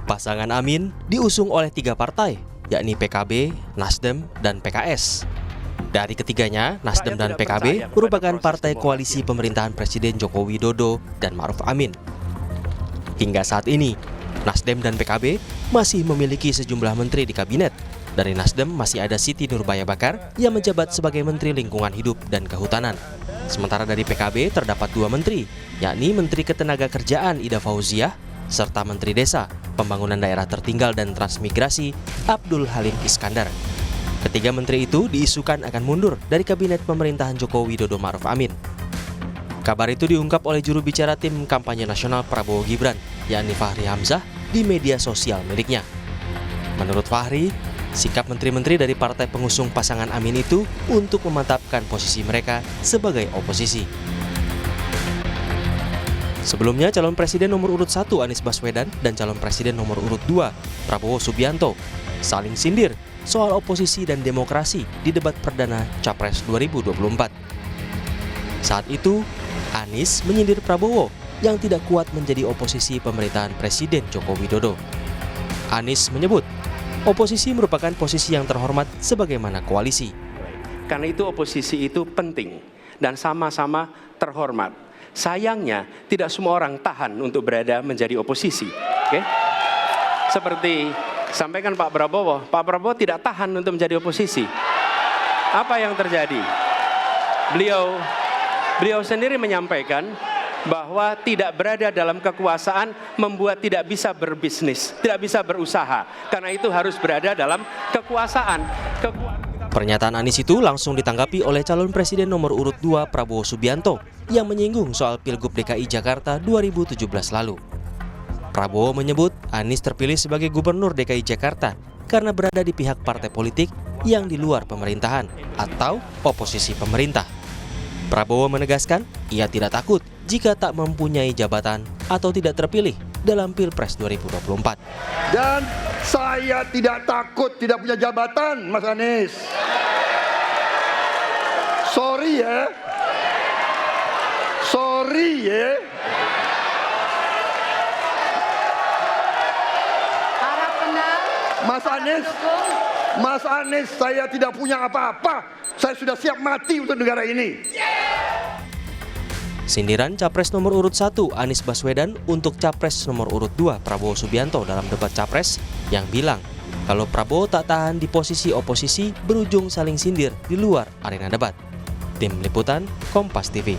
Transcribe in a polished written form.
Pasangan Amin diusung oleh 3 partai, yakni PKB, Nasdem, dan PKS. Dari ketiganya, Nasdem dan PKB merupakan partai koalisi pemerintahan Presiden Joko Widodo dan Ma'ruf Amin. Hingga saat ini, Nasdem dan PKB masih memiliki sejumlah menteri di kabinet. Dari Nasdem masih ada Siti Nurbaya Bakar yang menjabat sebagai Menteri Lingkungan Hidup dan Kehutanan. Sementara dari PKB terdapat 2 menteri, yakni Menteri Ketenagakerjaan Ida Fauziah, serta Menteri Desa, Pembangunan Daerah Tertinggal dan Transmigrasi Abdul Halim Iskandar. Ketiga menteri itu diisukan akan mundur dari kabinet pemerintahan Joko Widodo Ma'ruf Amin. Kabar itu diungkap oleh juru bicara tim kampanye nasional Prabowo Gibran, yakni Fahri Hamzah, di media sosial miliknya. Menurut Fahri, sikap menteri-menteri dari partai pengusung pasangan Amin itu untuk memantapkan posisi mereka sebagai oposisi. Sebelumnya, calon presiden nomor urut 1 Anies Baswedan dan calon presiden nomor urut 2 Prabowo Subianto saling sindir soal oposisi dan demokrasi di debat perdana Capres 2024. Saat itu, Anies menyindir Prabowo yang tidak kuat menjadi oposisi pemerintahan Presiden Joko Widodo. Anies menyebut, oposisi merupakan posisi yang terhormat sebagaimana koalisi. Karena itu oposisi itu penting dan sama-sama terhormat. Sayangnya tidak semua orang tahan untuk berada menjadi oposisi. Oke? Seperti sampaikan Pak Prabowo tidak tahan untuk menjadi oposisi. Apa yang terjadi? Beliau sendiri menyampaikan bahwa tidak berada dalam kekuasaan membuat tidak bisa berbisnis, tidak bisa berusaha. Karena itu harus berada dalam kekuasaan. Pernyataan Anies itu langsung ditanggapi oleh calon presiden nomor urut 2 Prabowo Subianto yang menyinggung soal Pilgub DKI Jakarta 2017 lalu. Prabowo menyebut Anies terpilih sebagai gubernur DKI Jakarta karena berada di pihak partai politik yang di luar pemerintahan atau oposisi pemerintah. Prabowo menegaskan ia tidak takut jika tak mempunyai jabatan atau tidak terpilih dalam Pilpres 2024. Dan saya tidak takut tidak punya jabatan, Mas Anies. Sorry ya. Mas Anies, saya tidak punya apa-apa. Saya sudah siap mati untuk negara ini. Sindiran Capres nomor urut 1 Anies Baswedan untuk Capres nomor urut 2 Prabowo Subianto dalam debat Capres yang bilang kalau Prabowo tak tahan di posisi oposisi berujung saling sindir di luar arena debat. Tim Liputan Kompas TV.